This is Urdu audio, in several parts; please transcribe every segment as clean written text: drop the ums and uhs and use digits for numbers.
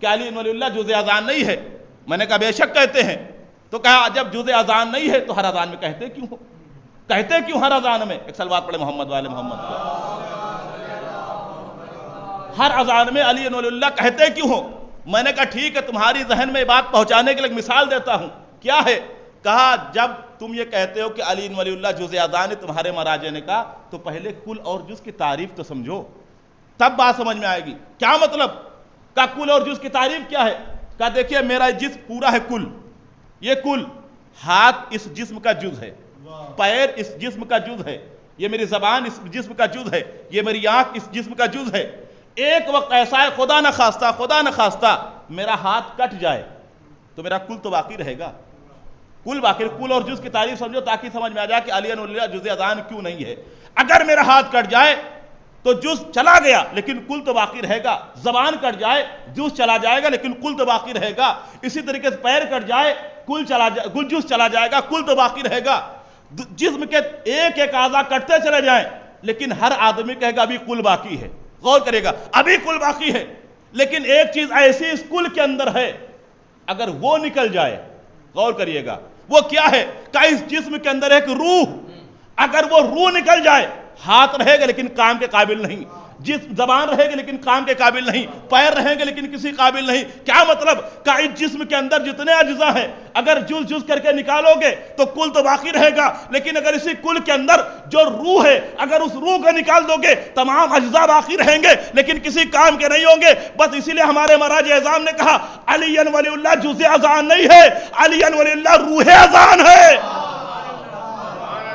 کہ علی ولی اللہ جز اذان نہیں ہے؟ میں نے کہا بے شک کہتے ہیں۔ تو کہا جب جز اذان نہیں ہے تو ہر اذان میں کہتے کیوں ہو؟ کہتے کیوں ہر اذان میں؟ ایک صلوات پڑھے محمد والے محمد پہ۔ ہر اذان میں علی ولی اللہ کہتے کیوں ہو؟ میں نے کہا ٹھیک ہے، تمہاری ذہن میں یہ بات پہنچانے کے لیے ایک مثال دیتا ہوں۔ کیا ہے؟ کہا جب تم یہ کہتے ہو کہ علی ولی اللہ جز اذان ہے تمہارے مراجع نے کہا، تو پہلے کل اور جز کی تعریف تو سمجھو، تب بات سمجھ میں آئے گی۔ کیا مطلب؟ کہا کل اور جز کی تعریف کیا ہے؟ کہا دیکھیے میرا جسم پورا ہے کل، یہ کل، ہاتھ اس جسم کا جز ہے، پیر اس جسم کا جز ہے، یہ میری زبان اس جسم کا جز ہے، یہ میری آنکھ اس جسم کا جز ہے۔ ایک وقت ایسا ہے خدا نہ خواستہ میرا ہاتھ کٹ جائے تو میرا کل تو باقی رہے گا، کل باقی۔ کل اور جز کی تعریف سمجھو تاکہ سمجھ میں آ جائے کہ علی ولی اللہ جز اذان کیوں نہیں ہے۔ اگر میرا ہاتھ کٹ جائے تو جز چلا گیا لیکن کل تو باقی رہے گا، زبان کٹ جائے جز چلا جائے گا لیکن کل تو باقی رہے گا، اسی طریقے سے پیر کٹ جائے جز چلا جائے گا، کل تو باقی رہے گا۔ جسم کے ایک ایک اعضاء کٹتے چلے جائیں لیکن ہر آدمی کہے گا ابھی کل باقی ہے، غور کرے گا ابھی کل باقی ہے، لیکن ایک چیز ایسی اس کل کے اندر ہے اگر وہ نکل جائے، غور کریے گا وہ کیا ہے؟ کہ اس جسم کے اندر ایک روح، اگر وہ روح نکل جائے ہاتھ رہے گا لیکن کام کے قابل نہیں، زبان رہے گی لیکن کام کے قابل نہیں، پیر رہیں گے لیکن کسی قابل نہیں۔ کیا مطلب؟ کہ اس جسم کے اندر جتنے اجزاء ہیں اگر جز جز کر کے نکالو گے تو کل تو باقی رہے گا، لیکن اگر اسی کل کے اندر جو روح ہے اگر اس روح کو نکال دو گے تمام اجزاء باقی رہیں گے لیکن کسی کام کے نہیں ہوں گے۔ بس اسی لیے ہمارے مراجع اعظام نے کہا علی ولی اللہ جز اذان نہیں ہے، علی ولی اللہ روح اذان ہے۔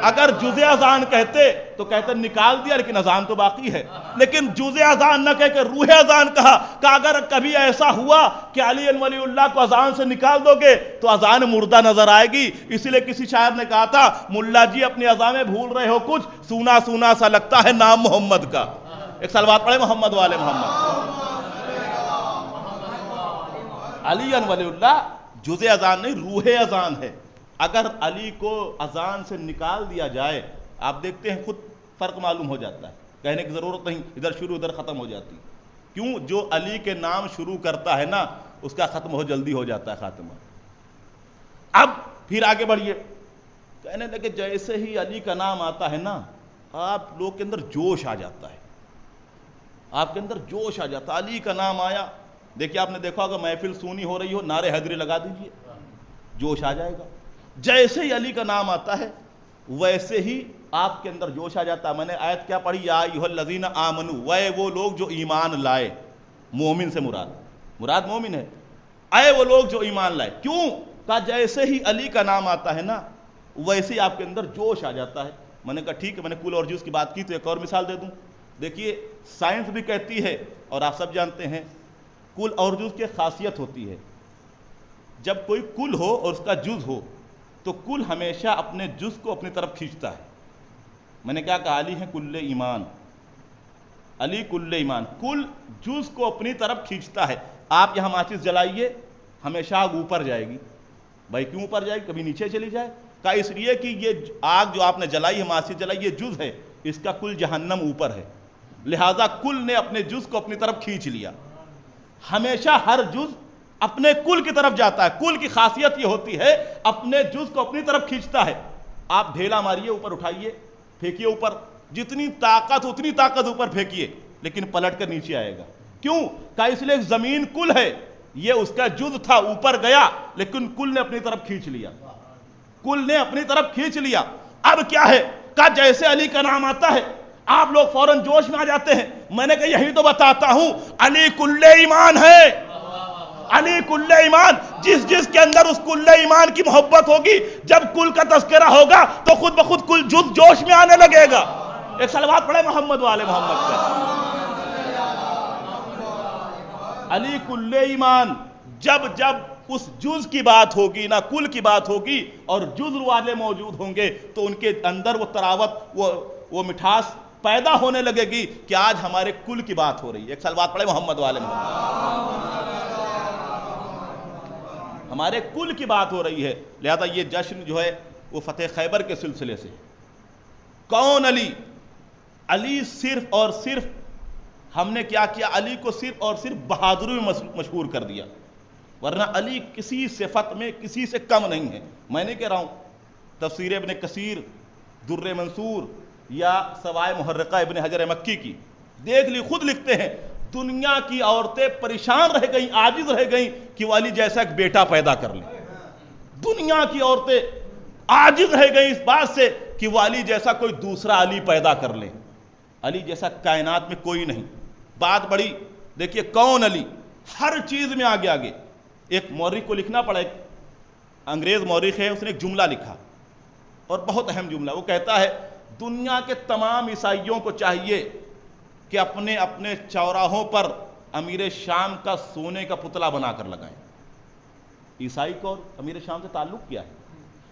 اگر جز اذان کہتے تو کہتے نکال دیا لیکن اذان تو باقی ہے، لیکن جز اذان نہ کہہ کے روح اذان کہا کہ اگر کبھی ایسا ہوا کہ علی ولی اللہ کو اذان سے نکال دو گے تو اذان مردہ نظر آئے گی۔ اسی لیے کسی شاعر نے کہا تھا ملا جی اپنی اذان میں بھول رہے ہو کچھ، سونا سونا سا لگتا ہے نام محمد کا۔ ایک صلوات پڑھے محمد والے محمد۔ علی ولی اللہ جز اذان نہیں روح اذان ہے۔ اگر علی کو اذان سے نکال دیا جائے آپ دیکھتے ہیں خود فرق معلوم ہو جاتا ہے، کہنے کی ضرورت نہیں، ادھر شروع ادھر ختم ہو جاتی۔ کیوں؟ جو علی کے نام شروع کرتا ہے نا اس کا ختم ہو جلدی ہو جاتا ہے خاتمہ۔ اب پھر آگے بڑھیے، کہنے لگے جیسے ہی علی کا نام آتا ہے نا آپ لوگ کے اندر جوش آ جاتا ہے، آپ کے اندر جوش آ جاتا ہے۔ علی کا نام آیا، دیکھیے آپ نے دیکھا ہوگا محفل سونی ہو رہی ہو نعرے حیدری لگا دیجئے، جوش آ جائے گا۔ جیسے ہی علی کا نام آتا ہے ویسے ہی آپ کے اندر جوش آ جاتا ہے۔ میں نے آیت کیا پڑھی؟ یا ایھا الذین آمنوا، وہ لوگ جو ایمان لائے، مومن سے مراد مومن ہے، اے وہ لوگ جو ایمان لائے۔ کیوں؟ کہا جیسے ہی علی کا نام آتا ہے نا ویسے ہی آپ کے اندر جوش آ جاتا ہے۔ میں نے کہا ٹھیک ہے، میں نے کل اور جز کی بات کی تو ایک اور مثال دے دوں۔ دیکھیے سائنس بھی کہتی ہے اور آپ سب جانتے ہیں کل اور جز کی خاصیت ہوتی ہے، جب کوئی کل ہو اور اس کا جز ہو تو کل ہمیشہ اپنے جز کو اپنی طرف کھینچتا ہے۔ میں نے کیا کہا؟ علی ہے کل ایمان، علی کل ایمان، کل جز کو اپنی طرف کھینچتا ہے۔ آپ یہاں ماچس جلائیے ہمیشہ آگ اوپر جائے گی، بھائی کیوں اوپر جائے گی؟ کبھی نیچے چلی جائے؟ کہا اس لیے کہ یہ آگ جو آپ نے جلائی ہے، ماچس جلائی، یہ جز ہے، اس کا کل جہنم اوپر ہے، لہذا کل نے اپنے جز کو اپنی طرف کھینچ لیا۔ ہمیشہ ہر جز اپنے کل کی طرف جاتا ہے، کل کی خاصیت یہ ہوتی ہے اپنے جز کو اپنی طرف کھینچتا ہے۔ آپ ڈھیلا ماریے اوپر اٹھائیے پھینکیے اوپر، جتنی طاقت اتنی طاقت اوپر پھینکیے لیکن پلٹ کر نیچے آئے گا۔ کیوں؟ کہا اس لیے زمین کل ہے، یہ اس کا جز تھا اوپر گیا لیکن کل نے اپنی طرف کھینچ لیا، کل نے اپنی طرف کھینچ لیا۔ اب کیا ہے؟ کہا جیسے علی کا نام آتا ہے آپ لوگ فوراً جوش میں آ جاتے ہیں۔ میں نے کہا یہی تو بتاتا ہوں علی کل ایمان ہے، علی کل ایمان، جس کے اندر اس کل ایمان کی محبت ہوگی جب کل کا تذکرہ ہوگا تو خود بخود کل جز جوش میں آنے لگے گا۔ ایک صلوات پڑھے محمد والے محمد پہ۔ علی کل ایمان، جب اس جز کی بات ہوگی نہ کل کی بات ہوگی اور جز والے موجود ہوں گے تو ان کے اندر وہ تراوت وہ مٹھاس پیدا ہونے لگے گی کہ آج ہمارے کل کی بات ہو رہی ہے۔ ایک صلوات پڑھے محمد والے محمد، ہمارے کل کی بات ہو رہی ہے۔ لہذا یہ جشن جو ہے وہ فتح خیبر کے سلسلے سے۔ کون علی؟ علی صرف اور صرف ہم نے کیا کیا؟ علی کو صرف اور صرف بہادری میں مشہور کر دیا، ورنہ علی کسی صفت میں کسی سے کم نہیں ہے۔ میں نہیں کہہ رہا ہوں، تفسیر ابن کثیر، در منصور یا سوائے محرقہ ابن حجر مکی کی دیکھ لی، خود لکھتے ہیں دنیا کی عورتیں پریشان رہ گئیں، عاجز رہ گئیں کہ وہ علی جیسا ایک بیٹا پیدا کر لیں۔ دنیا کی عورتیں عاجز رہ گئیں اس بات سے کہ وہ علی جیسا کوئی دوسرا علی پیدا کر لیں۔ علی جیسا کائنات میں کوئی نہیں۔ بات بڑی، دیکھیے کون علی، ہر چیز میں آگے آگے۔ ایک مورخ کو لکھنا پڑا، ایک انگریز مورخ ہے، اس نے ایک جملہ لکھا اور بہت اہم جملہ۔ وہ کہتا ہے دنیا کے تمام عیسائیوں کو چاہیے کہ اپنے اپنے چوراہوں پر امیر شام کا سونے کا پتلا بنا کر لگائیں۔ عیسائی کو اور امیر شام سے تعلق کیا ہے؟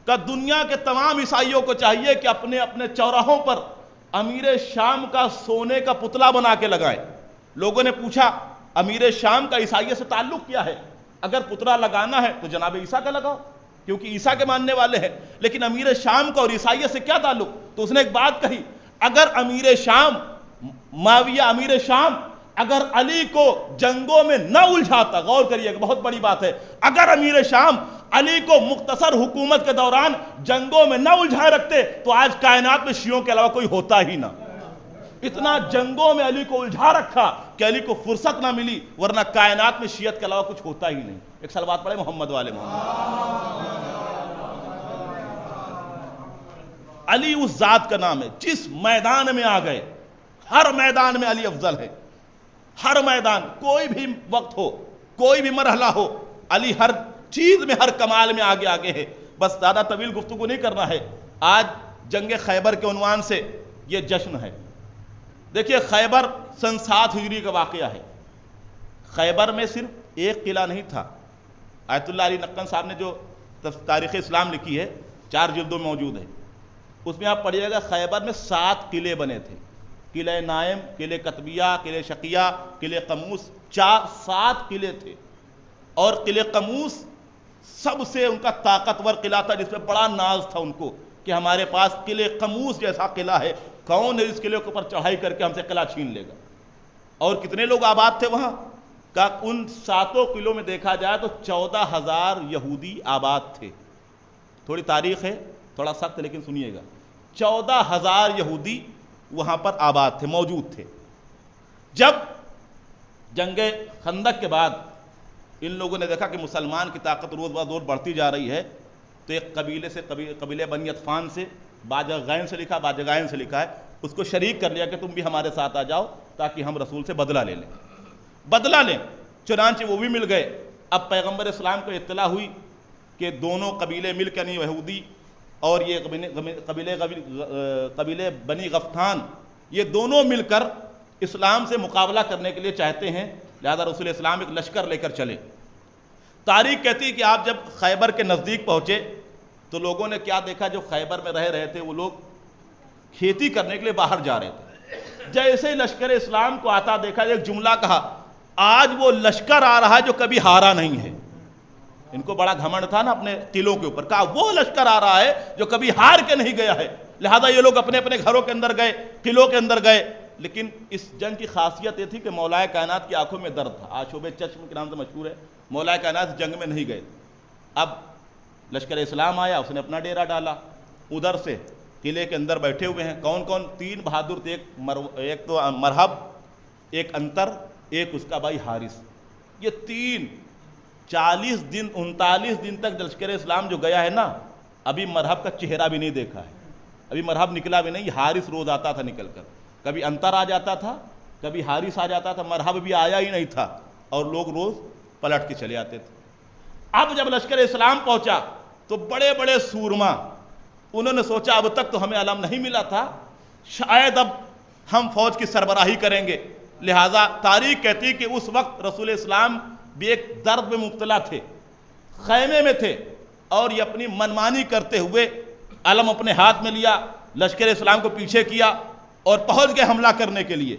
کہ دنیا کے تمام عیسائیوں کو چاہیے کہ اپنے اپنے چوراہوں پر امیر شام کا سونے کا پتلا بنا کے لگائیں۔ لوگوں نے پوچھا امیر شام کا عیسائیت سے تعلق کیا ہے؟ اگر پتلا لگانا ہے تو جناب عیسیٰ کا لگاؤ، کیونکہ عیسیٰ کے ماننے والے ہیں، لیکن امیر شام کا اور عیسائیت سے کیا تعلق؟ تو اس نے ایک بات کہی، اگر امیر شام، معاویہ امیر شام اگر علی کو جنگوں میں نہ الجھاتا، غور کریے کہ بہت بڑی بات ہے، اگر امیر شام علی کو مختصر حکومت کے دوران جنگوں میں نہ الجھائے رکھتے تو آج کائنات میں شیعوں کے علاوہ کوئی ہوتا ہی نہ۔ اتنا جنگوں میں علی کو الجھا رکھا کہ علی کو فرصت نہ ملی، ورنہ کائنات میں شیعت کے علاوہ کچھ ہوتا ہی نہیں۔ ایک صلوات پڑھے محمد والے محمد۔ علی اس ذات کا نام ہے، جس میدان میں آ گئے، ہر میدان میں علی افضل ہے۔ ہر میدان، کوئی بھی وقت ہو، کوئی بھی مرحلہ ہو، علی ہر چیز میں، ہر کمال میں آگے آگے ہے۔ بس زیادہ طویل گفتگو نہیں کرنا ہے۔ آج جنگ خیبر کے عنوان سے یہ جشن ہے۔ دیکھیے خیبر سن 7 ہجری کا واقعہ ہے۔ خیبر میں صرف ایک قلعہ نہیں تھا۔ آیت اللہ علی نقن صاحب نے جو تاریخ اسلام لکھی ہے، 4 جلدوں میں موجود ہے، اس میں آپ پڑھیے گا خیبر میں 7 قلعے بنے تھے۔ قلعہ نائم، قلعہ قطبیہ، قلعہ شقیہ، قلعہ قموس، 7 قلعے تھے۔ اور قلعہ قموس سب سے ان کا طاقتور قلعہ تھا، جس پہ بڑا ناز تھا ان کو کہ ہمارے پاس قلعہ قموس جیسا قلعہ ہے، کون ہے اس قلعے کے اوپر چڑھائی کر کے ہم سے قلعہ چھین لے گا۔ اور کتنے لوگ آباد تھے وہاں؟ کہ ان 7 قلعوں میں دیکھا جائے تو 14,000 یہودی آباد تھے۔ تھوڑی تاریخ ہے، تھوڑا سخت، لیکن سنیے گا، 14,000 یہودی وہاں پر آباد تھے، موجود تھے۔ جب جنگ خندق کے بعد ان لوگوں نے دیکھا کہ مسلمان کی طاقت روز بہ روز بڑھتی جا رہی ہے، تو ایک قبیلے سے، قبیلے بنی عطفان سے، باجغین سے لکھا، باجغین سے لکھا ہے، اس کو شریک کر لیا کہ تم بھی ہمارے ساتھ آ جاؤ تاکہ ہم رسول سے بدلہ لے لیں، بدلہ لیں۔ چنانچہ وہ بھی مل گئے۔ اب پیغمبر اسلام کو اطلاع ہوئی کہ دونوں قبیلے مل کر، یہودی اور یہ قبیلے بنی غطفان، یہ دونوں مل کر اسلام سے مقابلہ کرنے کے لیے چاہتے ہیں، لہذا رسول اسلام ایک لشکر لے کر چلے۔ تاریخ کہتی ہے کہ آپ جب خیبر کے نزدیک پہنچے تو لوگوں نے کیا دیکھا؟ جو خیبر میں رہ رہے تھے وہ لوگ کھیتی کرنے کے لیے باہر جا رہے تھے۔ جیسے ہی لشکر اسلام کو آتا دیکھا، ایک جملہ کہا، آج وہ لشکر آ رہا ہے جو کبھی ہارا نہیں ہے۔ ان کو بڑا گھمنڈ تھا نا اپنے قلعوں کے اوپر، کہا وہ لشکر آ رہا ہے جو کبھی ہار کے نہیں گیا ہے۔ لہذا یہ لوگ اپنے اپنے گھروں کے اندر گئے، قلعوں کے اندر گئے۔ لیکن اس جنگ کی خاصیت یہ تھی کہ مولا کائنات کی آنکھوں میں درد تھا۔ آشوب چشم کے نام سے مشہور ہے، مولا کائنات جنگ میں نہیں گئے۔ اب لشکر اسلام آیا، اس نے اپنا ڈیرا ڈالا، ادھر سے قلعے کے اندر بیٹھے ہوئے ہیں۔ کون کون؟ 3 بہادر تھے، ایک تو مرحب، ایک انتر، ایک اس کا بھائی حارث۔ یہ 3 39 دن تک لشکر اسلام جو گیا ہے نا، ابھی مرحب کا چہرہ بھی نہیں دیکھا ہے، ابھی مرحب نکلا بھی نہیں۔ حارث روز آتا تھا نکل کر، کبھی انتر آ جاتا تھا، کبھی حارث آ جاتا تھا، مرحب بھی آیا ہی نہیں تھا، اور لوگ روز پلٹ کے چلے آتے تھے۔ اب جب لشکر اسلام پہنچا تو بڑے بڑے سورما، انہوں نے سوچا اب تک تو ہمیں علم نہیں ملا تھا، شاید اب ہم فوج کی سربراہی کریں گے۔ لہٰذا تاریخ کہتی کہ اس وقت رسول اسلام بھی ایک درد میں مبتلا تھے، خیمے میں تھے، اور یہ اپنی منمانی کرتے ہوئے علم اپنے ہاتھ میں لیا، لشکر اسلام کو پیچھے کیا اور پہنچ گئے حملہ کرنے کے لیے۔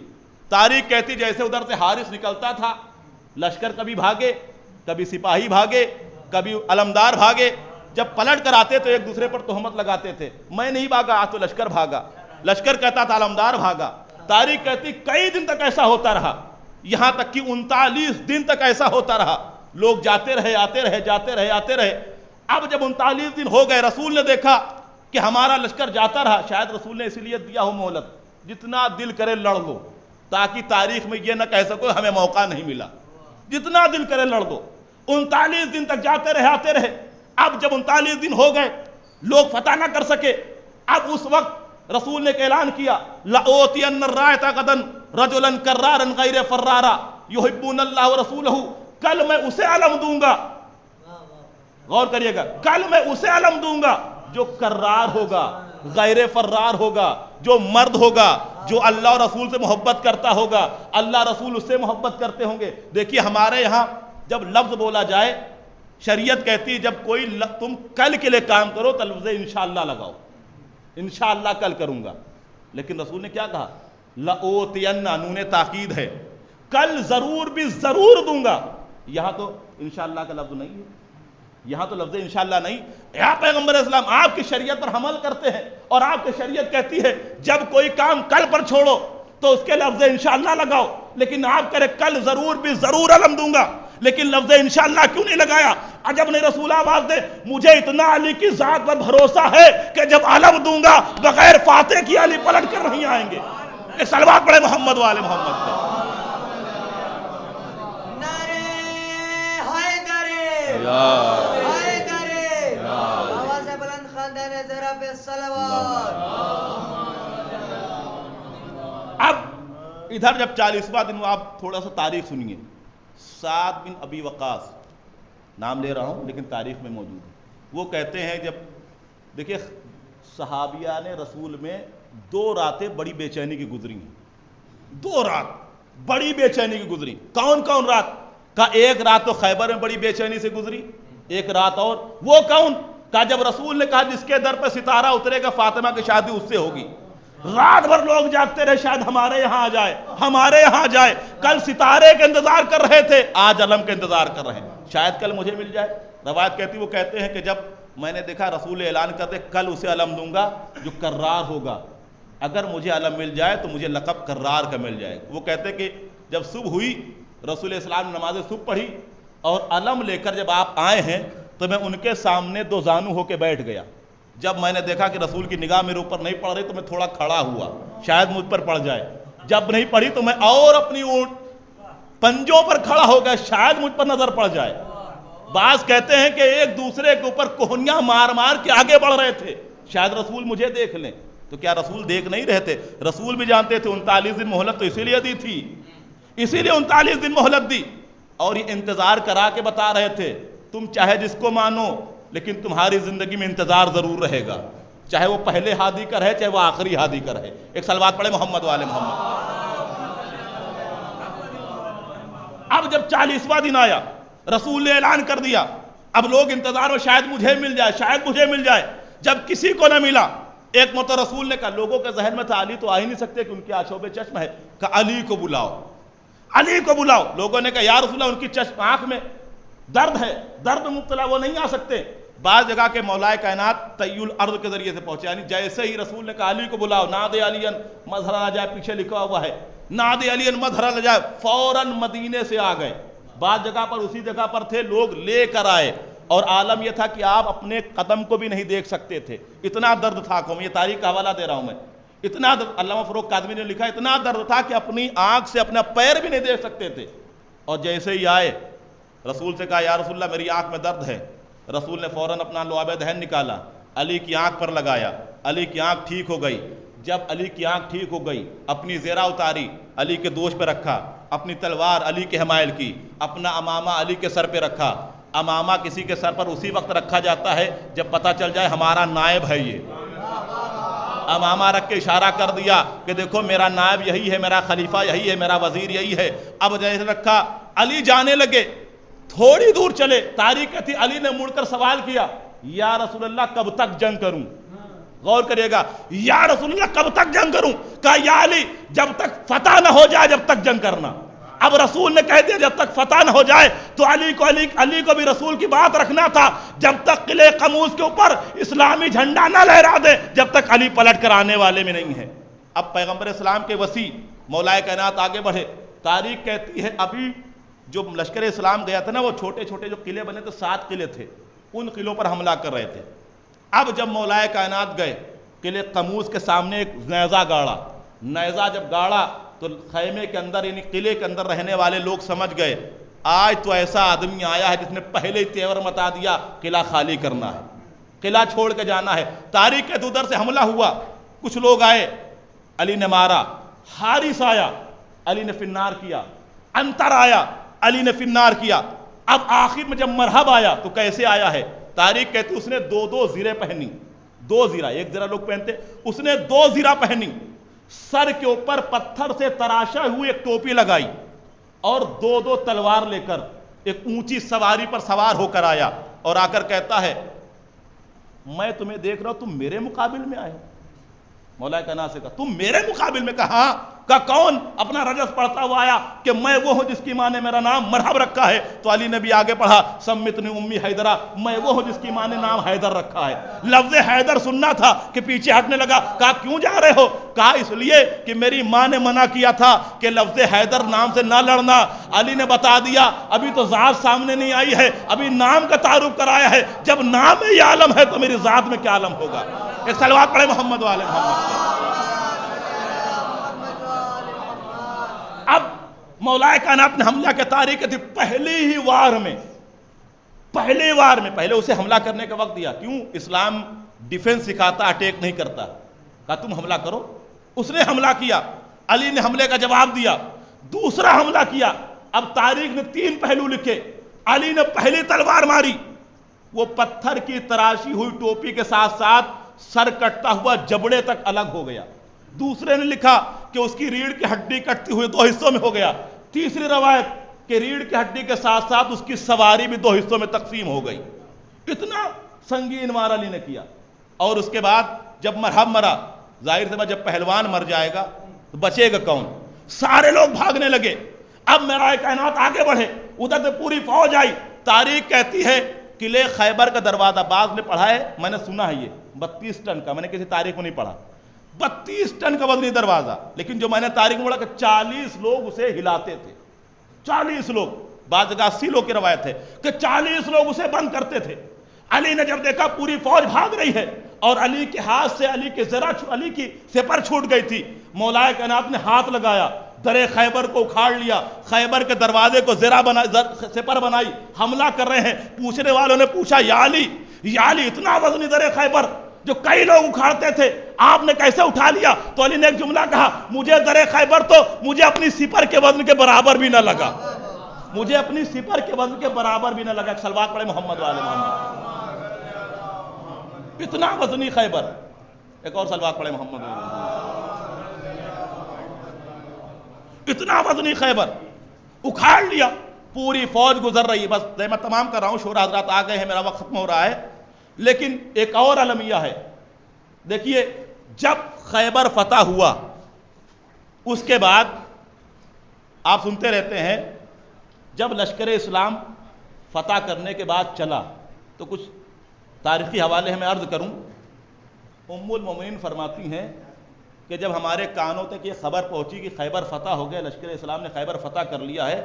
تاریخ کہتی جیسے ادھر سے حارث نکلتا تھا، لشکر کبھی بھاگے، کبھی سپاہی بھاگے، کبھی علمدار بھاگے۔ جب پلٹ کر آتے تو ایک دوسرے پر تہمت لگاتے تھے، میں نہیں بھاگا، آج تو لشکر بھاگا۔ لشکر کہتا تھا علمدار بھاگا، تاریخ کہتی کئی دن تک ایسا ہوتا رہا، یہاں تک کہ 39 دن تک ایسا ہوتا رہا، لوگ جاتے رہے آتے رہے جاتے رہے آتے رہے۔ اب جب 39 دن ہو گئے، رسول نے دیکھا کہ ہمارا لشکر جاتا رہا، شاید رسول نے اسی لیے دیا ہو مہلت، جتنا دل کرے لڑ لو، تاکہ تاریخ میں یہ نہ کہہ سکو ہمیں موقع نہیں ملا، جتنا دل کرے لڑ دو۔ 39 دن تک جاتے رہے آتے رہے۔ اب جب 39 دن ہو گئے، لوگ فتح نہ کر سکے، اب اس وقت رسول نے اعلان کیا لَأُوتِيَنَّ الرَّائِةَ غَدًا رَجُلًا كَرَّارًا غَيْرَ فَرَّارًا يُحِبُّونَ اللَّهَ وَرَسُولَهُ، کل میں اسے علم دوں گا، غور کریے گا، کل میں اسے علم دوں گا جو کرار ہوگا، غیر فرار ہوگا، جو مرد ہوگا، جو اللہ اور رسول سے محبت کرتا ہوگا، اللہ رسول اس سے محبت کرتے ہوں گے۔ دیکھیے ہمارے یہاں جب لفظ بولا جائے، شریعت کہتی ہے جب کوئی تم کل کے لیے کام کرو تو لفظ انشاءاللہ لگاؤ، انشاءاللہ کل کروں گا، لیکن رسول نے کیا کہا؟ لَأُوتِيَنَّ، نون تاکید ہے، کل ضرور بھی ضرور دوں گا۔ یہاں تو انشاءاللہ کا لفظ نہیں ہے، یہاں تو لفظ انشاءاللہ نہیں۔ یا پیغمبر اسلام آپ کی شریعت پر عمل کرتے ہیں، اور آپ کی شریعت کہتی ہے جب کوئی کام کل پر چھوڑو تو اس کے لفظ انشاءاللہ لگاؤ، لیکن آپ کہہ رہے کل ضرور بھی ضرور علم دوں گا، لیکن لفظ انشاءاللہ کیوں نہیں لگایا؟ عجب نہیں رسول آواز دے مجھے اتنا علی کی ذات پر بھروسہ ہے کہ جب علم دوں گا بغیر فاتح کی علی پلٹ کر نہیں آئیں گے۔ ایک صلوات پڑھے محمد والے محمد پہ۔ اب ادھر جب 40واں دن ہوا، آپ تھوڑا سا تاریخ سنیے۔ سعد بن ابی وقاص، نام لے رہا ہوں لیکن تاریخ میں موجود ہے، وہ کہتے ہیں جب دیکھیے صحابیہ نے رسول میں 2 راتیں بڑی بے چینی کی گزری ہیں، 2 رات بڑی بے چینی کی گزری۔ کون کون رات؟ کہا ایک رات تو خیبر میں بڑی بے چینی سے گزری، ایک رات اور وہ کون؟ کہا جب رسول نے کہا جس کے در پہ ستارہ اترے گا فاطمہ کی شادی اس سے ہوگی۔ رات بھر لوگ جاگتے رہے شاید ہمارے یہاں آ جائے، ہمارے یہاں آ جائے، کل ستارے کا انتظار کر رہے تھے، آج علم کا انتظار کر رہے ہیں، شاید کل مجھے مل جائے۔ روایت کہتی وہ کہتے ہیں کہ جب میں نے دیکھا رسول اعلان کرتے کل اسے علم دوں گا جو کرار ہوگا، اگر مجھے علم مل جائے تو مجھے لقب کرار کا مل جائے گا۔ وہ کہتے کہ جب صبح ہوئی رسول اسلام نے نماز صبح پڑھی اور علم لے کر جب آپ آئے ہیں تو میں ان کے سامنے 2 زانو ہو کے بیٹھ گیا۔ جب میں نے دیکھا کہ رسول کی نگاہ میرے اوپر نہیں پڑ رہی تو میں تھوڑا کھڑا ہوا، شاید مجھ پر پڑ جائے۔ جب نہیں پڑھی تو میں اور اپنی اونٹ پنجوں پر کھڑا ہو گیا، شاید مجھ پر نظر پڑ جائے۔ بعض کہتے ہیں کہ ایک دوسرے کے اوپر کوہنیاں مار مار کے آگے بڑھ رہے تھے، شاید رسول مجھے دیکھ لیں۔ تو کیا رسول دیکھ نہیں رہے تھے؟ رسول بھی جانتے تھے 39 دن مہلت تو اسی لیے دی تھی، اسی لیے 39 دن مہلت دی، اور یہ انتظار کرا کے بتا رہے تھے تم چاہے جس کو مانو لیکن تمہاری زندگی میں انتظار ضرور رہے گا، چاہے وہ پہلے ہادی کا رہے چاہے وہ آخری ہادی کا رہے۔ ایک صلوات پڑھے محمد والے محمد۔ اب جب 40واں دن آیا، رسول نے اعلان کر دیا، اب لوگ انتظار میں شاید مجھے مل جائے، شاید مجھے مل جائے۔ جب کسی کو نہ ملا، ایک مرتبہ رسول نے کہا، لوگوں کے ذہن میں تھا علی تو آ ہی نہیں سکتے کہ ان کے آنکھوں پہ چشم ہے، کہا علی کو بلاؤ، علی کو بلاؤ۔ لوگوں نے کہا یا رسول اللہ ان کی چشم آنکھ میں درد ہے، درد میں مبتلا، وہ نہیں آ سکتے۔ بعض جگہ کے مولا کائنات طی الارض کے ذریعے سے پہنچے، یعنی جیسے ہی رسول نے کہا علی کو بلاؤ، نادے علی مظہر نہ جائے، پیچھے لکھا ہوا ہے نادے علی مظہر نہ جائے، فوراً مدینے سے آ گئے۔ بعض جگہ پر اسی جگہ پر تھے، لوگ لے کر آئے، اور عالم یہ تھا کہ آپ اپنے قدم کو بھی نہیں دیکھ سکتے تھے، اتنا درد تھا آنکھوں میں۔ یہ تاریخ کا حوالہ دے رہا ہوں میں، اتنا درد، علامہ فروغ کاظمی نے لکھا اتنا درد تھا کہ اپنی آنکھ سے اپنا پیر بھی نہیں دیکھ سکتے تھے۔ اور جیسے ہی آئے رسول سے کہا یا رسول اللہ میری آنکھ میں درد ہے۔ رسول نے فوراً اپنا لعاب دہن نکالا، علی کی آنکھ پر لگایا، علی کی آنکھ ٹھیک ہو گئی۔ جب علی کی آنکھ ٹھیک ہو گئی، اپنی زیرہ اتاری، علی کے دوش پہ رکھا، اپنی تلوار علی کے حمائل کی، اپنا امامہ علی کے سر پہ رکھا۔ امامہ کسی کے سر پر اسی وقت رکھا جاتا ہے جب پتہ چل جائے ہمارا نائب ہے یہ۔ امامہ رکھ کے اشارہ کر دیا کہ دیکھو میرا نائب یہی ہے، میرا خلیفہ یہی ہے، میرا وزیر یہی ہے۔ اب جیسے رکھا، علی جانے لگے، تھوڑی دور چلے، تاریخ کہتی علی نے مڑ کر سوال کیا یا رسول اللہ کب تک جنگ کروں؟ غور کریے گا، یا رسول اللہ کب تک جنگ کروں؟ کہا یا علی جب تک فتح نہ ہو جائے جب تک جنگ کرنا۔ اب رسول نے کہہ دیا جب تک فتح نہ ہو جائے، تو علی کو بھی رسول کی بات رکھنا تھا، جب تک قلعہ قموس کے اوپر اسلامی جھنڈا نہ لہرا دے جب تک علی پلٹ کر آنے والے میں نہیں ہے۔ اب پیغمبر اسلام کے وسیع مولا کائنات آگے بڑھے. تاریخ کہتی ہے ابھی جو لشکر اسلام گیا تھا نا وہ چھوٹے چھوٹے جو قلعے بنے تھے 7 قلعے تھے, ان قلعوں پر حملہ کر رہے تھے. اب جب مولا کائنات گئے قلعے قموس کے سامنے ایک نیزہ گاڑا. نیزہ جب گاڑا تو خیمے کے اندر یعنی قلعے کے اندر رہنے والے لوگ سمجھ گئے آج تو ایسا آدمی آیا ہے جس نے پہلے ہی تیور متا دیا قلعہ خالی کرنا ہے, قلعہ چھوڑ کے جانا ہے. تاریخ کے ادھر سے حملہ ہوا, کچھ لوگ آئے, علی نے مارا, حارث آیا, علی نے فنار کیا, انتر آیا, علی نے فنار کیا. اب آخر میں جب مرحب آیا تو کیسے آیا ہے؟ تاریخ کہتی اس نے 2 زریں پہنی, 2 زرہ, ایک زرہ لوگ پہنتے, اس نے 2 زرہ پہنی, سر کے اوپر پتھر سے تراشا ہوئی ایک ٹوپی لگائی اور 2 تلوار لے کر ایک اونچی سواری پر سوار ہو کر آیا اور آ کر کہتا ہے میں تمہیں دیکھ رہا ہوں تم میرے مقابل میں آئے. مولا کائنات سے کہا تم میرے مقابل میں؟ کہا کون؟ اپنا رجس پڑھتا ہوا آیا کہ میں وہ ہوں جس کی ماں نے میرا نام مرحب رکھا ہے. تو علی نے بھی آگے پڑھا سمتنی امی حیدرہ, میں وہ ہوں جس کی ماں نے نام حیدر رکھا ہے. لفظ حیدر سننا تھا کہ پیچھے ہٹنے لگا. کہا کیوں جا رہے ہو؟ کہا اس لیے کہ میری ماں نے منع کیا تھا کہ لفظ حیدر نام سے نہ لڑنا. علی نے بتا دیا ابھی تو ذات سامنے نہیں آئی ہے, ابھی نام کا تعارف کرایا ہے, جب نام یہ عالم ہے تو میری ذات میں کیا عالم ہوگا. ایک صلوات پڑھے محمد والے محمد. اب مولا کائنات نے حملہ کے تاریخ تھی پہلی ہی وار میں, پہلے اسے حملہ کرنے کا وقت دیا. کیوں؟ اسلام ڈیفنس سکھاتا, اٹیک نہیں کرتا. کہا تم حملہ کرو. اس نے حملہ کیا, علی نے حملے کا جواب دیا, دوسرا حملہ کیا. اب تاریخ نے 3 پہلو لکھے. علی نے پہلی تلوار ماری, وہ پتھر کی تراشی ہوئی ٹوپی کے ساتھ ساتھ سر کٹتا ہوا جبڑے تک الگ ہو گیا. دوسرے نے لکھا کہ اس کی ریڑھ کی ہڈی کٹتی ہوئی 2 حصوں میں ہو گیا. تیسری روایت کہ ریڑھ کی ہڈی کے ساتھ ساتھ اس کی سواری بھی 2 حصوں میں تقسیم ہو گئی. اتنا سنگین وار علی نے کیا. اور اس کے بعد جب مرحب مرا, ظاہر سے جب پہلوان مر جائے گا تو بچے گا کون؟ سارے لوگ بھاگنے لگے. اب میرا کائنات آگے بڑھے, ادھر سے پوری فوج آئی. تاریخ کہتی ہے قلعے خیبر کا دروازہ, بعض نے پڑھا ہے, میں نے سنا ہے یہ 32 ٹن کا, میں نے کسی تاریخ کو نہیں پڑھا, 32 ٹن کا وزنی دروازہ. لیکن جو میں نے تاریخ میں پڑھا کہ 40 لوگ اسے ہلاتے تھے, 40 لوگ, بعض جگہ 80 لوگ کی روایت ہے کہ 40 لوگ اسے بند کرتے تھے. علی نے جب دیکھا پوری فوج بھاگ رہی ہے اور علی کے ہاتھ سے علی کی سپر چھوٹ گئی تھی, مولا کائنات نے ہاتھ لگایا, درے خیبر کو اکھاڑ لیا, خیبر کے دروازے کو سپر بنائی, حملہ کر رہے ہیں. پوچھنے والوں نے پوچھا یا علی اتنا وزنی درے خیبر جو کئی لوگ اکھاڑتے تھے آپ نے کیسے اٹھا لیا؟ تو علی نے ایک جملہ کہا مجھے درے خیبر تو مجھے اپنی سپر کے وزن کے برابر بھی نہ لگا, مجھے اپنی سپر کے وزن کے برابر بھی نہ لگا. ایک صلوات پڑھے محمد والے محمد. اتنا وزنی خیبر. ایک اور صلوات پڑھے محمد والے محمد. اتنا وزنی خیبر اکھاڑ لیا, پوری فوج گزر رہی ہے. بس میں تمام کر رہا ہوں, شورا حضرات آ گئے ہیں, میرا وقت ختم ہو رہا ہے. لیکن ایک اور المیہ ہے. دیکھیے جب خیبر فتح ہوا اس کے بعد آپ سنتے رہتے ہیں جب لشکر اسلام فتح کرنے کے بعد چلا تو کچھ تاریخی حوالے میں عرض کروں. ام المومنین فرماتی ہیں کہ جب ہمارے کانوں تک یہ خبر پہنچی کہ خیبر فتح ہو گیا, لشکر اسلام نے خیبر فتح کر لیا ہے,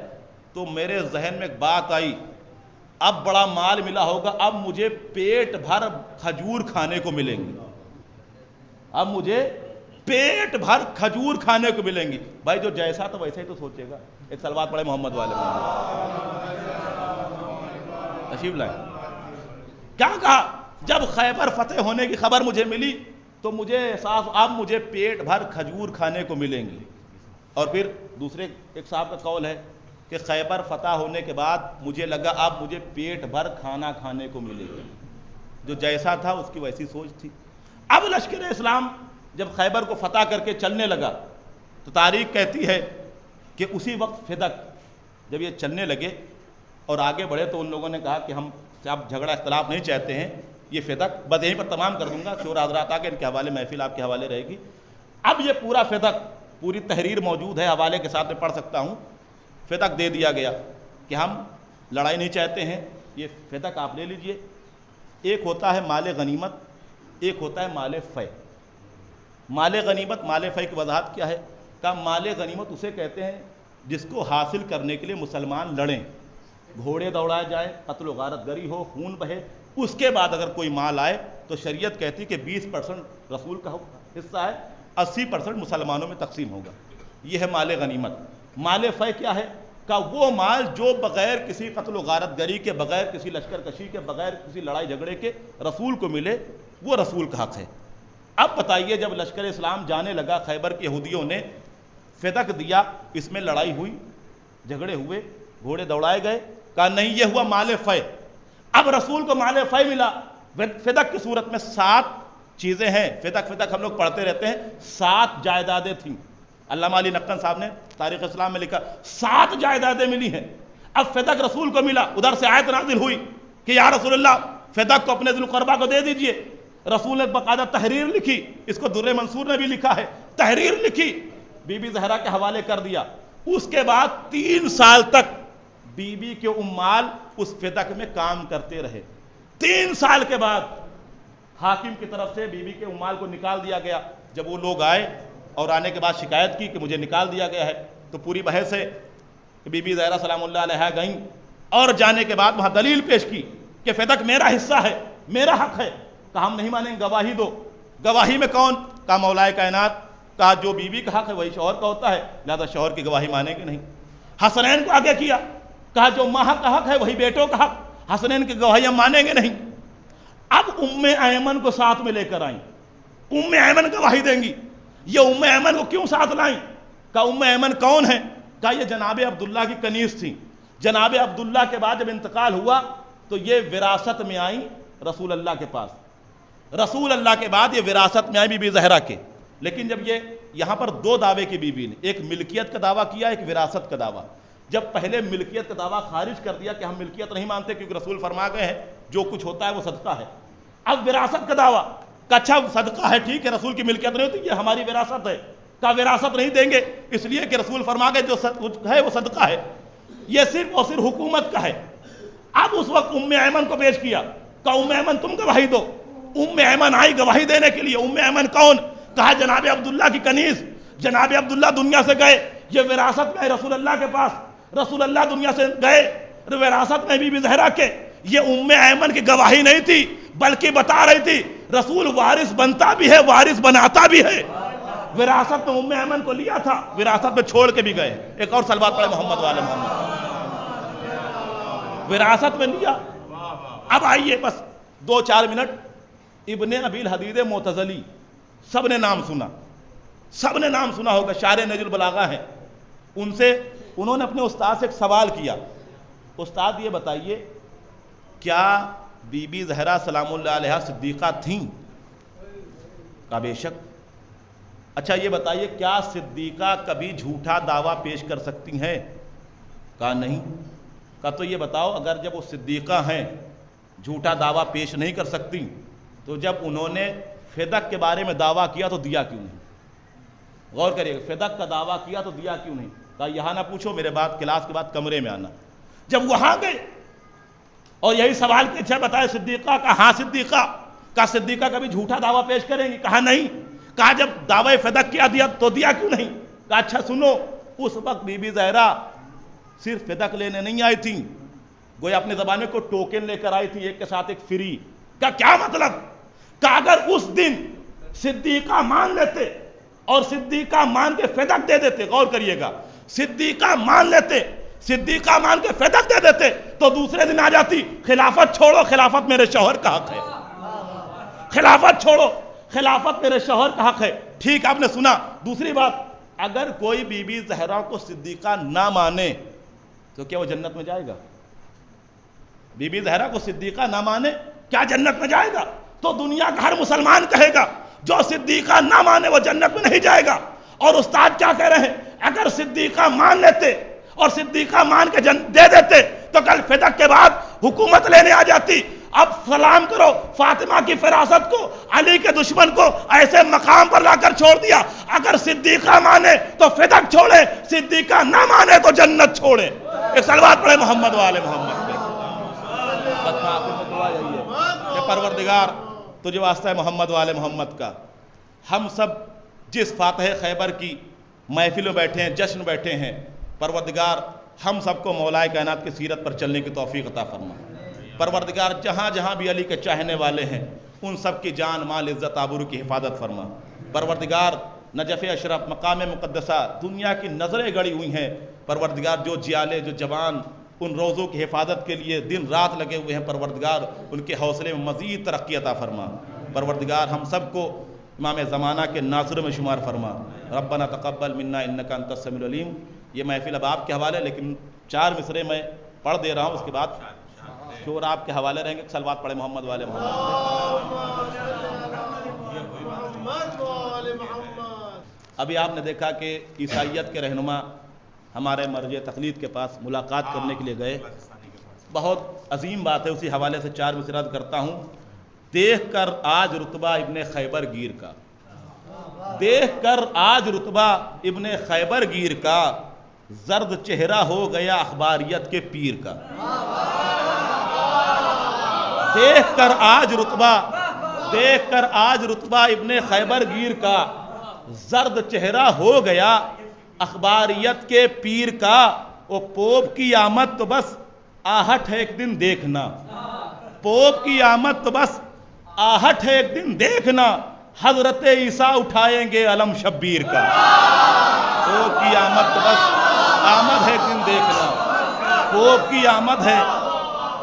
تو میرے ذہن میں ایک بات آئی اب بڑا مال ملا ہوگا, اب مجھے پیٹ بھر کھجور کھانے کو ملیں گی, اب مجھے پیٹ بھر کھجور کھانے کو ملیں گی. بھائی جو جیسا تو ویسا ہی تو سوچے گا. ایک صلوات پڑھے محمد والے تشریف لائیں. کیا کہا جب خیبر فتح ہونے کی خبر مجھے ملی تو مجھے احساس اب مجھے پیٹ بھر کھجور کھانے کو ملیں گی. اور پھر دوسرے ایک صاحب کا قول ہے کہ خیبر فتح ہونے کے بعد مجھے لگا اب مجھے پیٹ بھر کھانا کھانے کو ملے گا. جو جیسا تھا اس کی ویسی سوچ تھی. اب لشکر اسلام جب خیبر کو فتح کر کے چلنے لگا تو تاریخ کہتی ہے کہ اسی وقت فدق جب یہ چلنے لگے اور آگے بڑھے تو ان لوگوں نے کہا کہ ہم اب جھگڑا اختلاف نہیں چاہتے ہیں, یہ فدق بس یہیں پر تمام کر دوں گا. شورا حضرات آگے ان کے حوالے محفل آپ کے حوالے رہے گی. اب یہ پورا فدق, پوری تحریر موجود ہے, حوالے کے ساتھ میں پڑھ سکتا ہوں. فدق دے دیا گیا کہ ہم لڑائی نہیں چاہتے ہیں, یہ فدق آپ لے لیجئے. ایک ہوتا ہے مال غنیمت, ایک ہوتا ہے مال فے. مال غنیمت، مال فے کی وضاحت کیا ہے؟ کہا مال غنیمت اسے کہتے ہیں جس کو حاصل کرنے کے لیے مسلمان لڑیں، گھوڑے دوڑائے جائیں، قتل و غارت گری ہو، خون بہے، اس کے بعد اگر کوئی مال آئے تو شریعت کہتی کہ 20% رسول کا حصہ ہے، 80% مسلمانوں میں تقسیم ہوگا. یہ ہے مال غنیمت. مال فے کیا ہے؟ کہ وہ مال جو بغیر کسی قتل و غارت گری کے، بغیر کسی لشکر کشی کے، بغیر کسی لڑائی جھگڑے کے رسول کو ملے، وہ رسول کا حق ہے. اب بتائیے جب لشکر اسلام جانے لگا، خیبر کے یہودیوں نے فدق دیا، اس میں لڑائی ہوئی، جھگڑے ہوئے، گھوڑے دوڑائے گئے، کہا نہیں یہ ہوا مال فے. اب رسول کو مال فے ملا فدق کی صورت میں. 7 چیزیں ہیں. فدق ہم لوگ پڑھتے رہتے ہیں. 7 جائیدادیں تھیں. علامہ علی نقن صاحب نے تاریخ اسلام میں لکھا 7 جائیدادیں ملی ہیں. اب فدق رسول کو ملا، ادھر سے آیت نازل ہوئی کہ یا رسول اللہ فدق کو اپنے ذی القربہ کو دے دیجئے. رسول نے باقاعدہ تحریر لکھی، اس کو در منصور نے بھی لکھا ہے، تحریر لکھی، بی بی زہرا کے حوالے کر دیا. اس کے بعد 3 سال تک بی بی کے امال اس فدق میں کام کرتے رہے. 3 سال کے بعد حاکم کی طرف سے بی بی کے امال کو نکال دیا گیا. جب وہ لوگ آئے اور آنے کے بعد شکایت کی کہ مجھے نکال دیا گیا ہے، تو پوری بحث ہے کہ بی بی زہرا سلام اللہ علیہا گئیں اور جانے کے بعد وہاں دلیل پیش کی کہ فدق میرا حصہ ہے، میرا حق ہے. کہا ہم نہیں مانیں گے، گواہی دو. گواہی میں کون؟ کہا مولا کائنات. کہا جو بی بی کا حق ہے وہی شوہر کا ہوتا ہے، لہذا شوہر کی گواہی مانیں گے نہیں. حسنین کو آگے کیا، کہا جو ماں کا حق ہے وہی بیٹوں کا حق، حسنین کی گواہی ہم مانیں گے نہیں. اب ام ایمن کو ساتھ میں لے کر آئیں. ام ایمن گواہی دیں گی. یہ ام ایمن کو کیوں ساتھ لائیں؟ کہا ام ایمن کون ہے؟ کہا یہ جناب عبداللہ کی کنیز تھی. جناب عبداللہ کے بعد جب انتقال ہوا تو یہ وراثت میں آئیں رسول اللہ کے پاس. رسول اللہ کے بعد یہ وراثت میں آئی بی بی زہرا کے. لیکن جب یہ یہاں پر 2 دعوے کی بی بی نے، ایک ملکیت کا دعویٰ کیا، ایک وراثت کا دعویٰ. جب پہلے ملکیت کا دعویٰ خارج کر دیا کہ ہم ملکیت نہیں مانتے کیونکہ رسول فرما گئے ہیں جو کچھ ہوتا ہے وہ صدقہ ہے. اب وراثت کا دعویٰ کہ اچھا صدقہ ہے، ٹھیک ہے، رسول کی ملکیت نہیں ہوتی، یہ ہماری وراثت ہے. کہ وراثت نہیں دیں گے اس لیے کہ رسول فرما گئے جو ہے وہ صدقہ ہے، یہ صرف اور صرف حکومت کا ہے. اب اس وقت ام ایمن کو پیش کیا، کہ ام ایمن تم گواہی دو. ام ایمن آئی گواہی دینے کے لیے. ام ایمن کون؟ کہا جناب عبداللہ کی کنیز. جناب عبداللہ دنیا سے گئے، یہ وراثت میں رسول اللہ کے پاس. رسول اللہ دنیا سے گئے، وراثت میں بی بی زہرا کے. یہ ام ایمن کی گواہی نہیں تھی بلکہ بتا رہی تھی رسول وارث بنتا بھی ہے، وارث بناتا بھی ہے. وراثت میں ام ایمن کو لیا تھا، وراثت میں چھوڑ کے بھی گئے. ایک اور صلوات پڑھے محمد والے محمد. وراثت میں لیا. اب آئیے بس 2-4 منٹ. ابن ابی الحدید معتزلی، سب نے نام سنا، سب نے نام سنا ہوگا، شارح نہج البلاغہ ہیں. انہوں نے اپنے استاد سے ایک سوال کیا، استاد یہ بتائیے کیا بی بی زہرا سلام اللہ علیہا صدیقہ تھیں؟ کہا بے شک. اچھا یہ بتائیے کیا صدیقہ کبھی جھوٹا دعویٰ پیش کر سکتی ہیں؟ کہا نہیں. کہا تو یہ بتاؤ اگر جب وہ صدیقہ ہیں جھوٹا دعویٰ پیش نہیں کر سکتی تو جب انہوں نے فدق کے بارے میں دعویٰ کیا تو دیا کیوں نہیں؟ غور کریے، فدق کا دعویٰ کیا تو دیا کیوں نہیں؟ کہا یہاں نہ پوچھو، میرے بعد کلاس کے بعد کمرے میں آنا. جب وہاں گئے اور یہی سوال کہ اچھا بتائے صدیقہ؟ کہا ہاں صدیقہ. کہا صدیقہ کبھی جھوٹا دعویٰ پیش کریں گی؟ کہا نہیں. کہا جب دعوی فدق کیا دیا تو دیا کیوں نہیں؟ کہا اچھا سنو، اس وقت بی بی زہرا صرف فدق لینے نہیں آئی تھیں، گویا اپنے زمانے کو ٹوکن لے کر آئی تھی، ایک کے ساتھ ایک فری. کا کیا مطلب؟ کہ اگر اس دن صدیقہ مان لیتے اور صدیقہ مان کے فدق دے دیتے، غور کریے گا، صدیقہ مان لیتے، صدیقہ مان کے فدق دے دیتے تو دوسرے دن آ جاتی خلافت چھوڑو، خلافت میرے شوہر کا حق ہے. خلافت چھوڑو، خلافت میرے شوہر کا حق ہے. ٹھیک آپ نے سنا. دوسری بات، اگر کوئی بی بی زہرا کو صدیقہ نہ مانے تو کیا وہ جنت میں جائے گا؟ بی بی زہرا کو صدیقہ نہ مانے کیا جنت میں جائے گا؟ تو دنیا کا ہر مسلمان کہے گا جو صدیقہ نہ مانے وہ جنت میں نہیں جائے گا. اور استاد کیا کہہ رہے ہیں؟ اگر صدیقہ مان لیتے اور صدیقہ مان کے دے دیتے تو کل فدق کے بعد حکومت لینے آ جاتی. اب سلام کرو، فاطمہ کی فراست کو، علی کے دشمن کو ایسے مقام پر لا کر چھوڑ دیا. اگر صدیقہ مانے تو فدق چھوڑے، صدیقہ نہ مانے تو جنت چھوڑے. ایک صلوات پڑھے محمد والے محمد پہ. پروردگار تجھے واسطہ ہے محمد والے محمد کا، ہم سب جس فاتح خیبر کی محفل میں بیٹھے ہیں، جشن بیٹھے ہیں، پروردگار ہم سب کو مولا کائنات کی سیرت پر چلنے کی توفیق عطا فرما۔ پروردگار جہاں جہاں بھی علی کے چاہنے والے ہیں ان سب کی جان مال عزت آبرو کی حفاظت فرما۔ پروردگار نجف اشرف مقام مقدسہ دنیا کی نظریں گڑی ہوئی ہیں، پروردگار جو جیالے جو جوان ان روزوں کی حفاظت کے لیے دن رات لگے ہوئے ہیں، پروردگار ان کے حوصلے میں مزید ترقی عطا فرما۔ پروردگار ہم سب کو امام زمانہ کے ناصروں میں شمار فرما۔ ربنا تقبل منا انک انت السمیع العلیم۔ یہ محفل اب آپ کے حوالے، لیکن 4 مصرے میں پڑھ دے رہا ہوں، اس کے بعد شور آپ کے حوالے رہیں گے۔ صلوات پڑھے محمد والے محمد۔ ابھی آپ نے دیکھا کہ عیسائیت کے رہنما ہمارے مرجع تقلید کے پاس ملاقات کرنے کے لیے گئے، بہت عظیم بات ہے، اسی حوالے سے 4 مصرات کرتا ہوں۔ دیکھ کر آج رتبہ ابن خیبر گیر کا، دیکھ کر آج رتبہ ابن خیبر گیر کا، زرد چہرہ ہو گیا اخباریت کے پیر کا۔ دیکھ کر آج رتبہ، دیکھ کر آج رتبہ ابن خیبر گیر کا، زرد چہرہ ہو گیا اخباریت کے پیر کا۔ وہ پوپ کی آمد تو بس آہٹ ہے ایک دن دیکھنا، پوپ کی آمد تو بس آہٹ ہے ایک دن دیکھنا، حضرت عیسیٰ اٹھائیں گے علم شبیر کا۔ پوپ کی آمد تو بس آمد ہے ایک دن دیکھنا، پوپ کی آمد ہے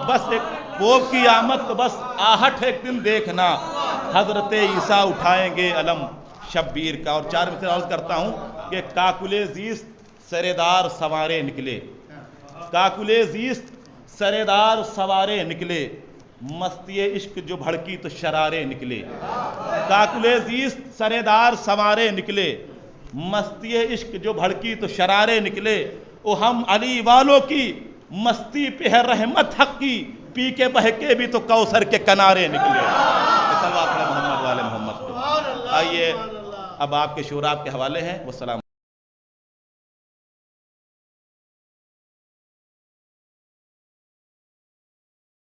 بس پوپ کی آمد تو بس آہٹ ہے ایک دن دیکھنا، حضرت عیسیٰ اٹھائیں گے علم شبیر کا۔ اور 4 مثال عرض کرتا ہوں کہ کاکلے زیست سردار سوارے نکلے، کاکلے زیست سردار سوارے نکلے، مستی عشق جو بھڑکی تو شرارے نکلے۔ کاکلے زیست سردار سوارے نکلے، مستی عشق جو بھڑکی تو شرارے نکلے۔ او ہم علی والوں کی مستی پہ ہے رحمت حق کی، پی کے بہکے بھی تو کوثر کے کنارے نکلے۔ محمد والے محمد۔ آئیے اب آپ کے شعر آپ کے حوالے ہیں۔ والسلام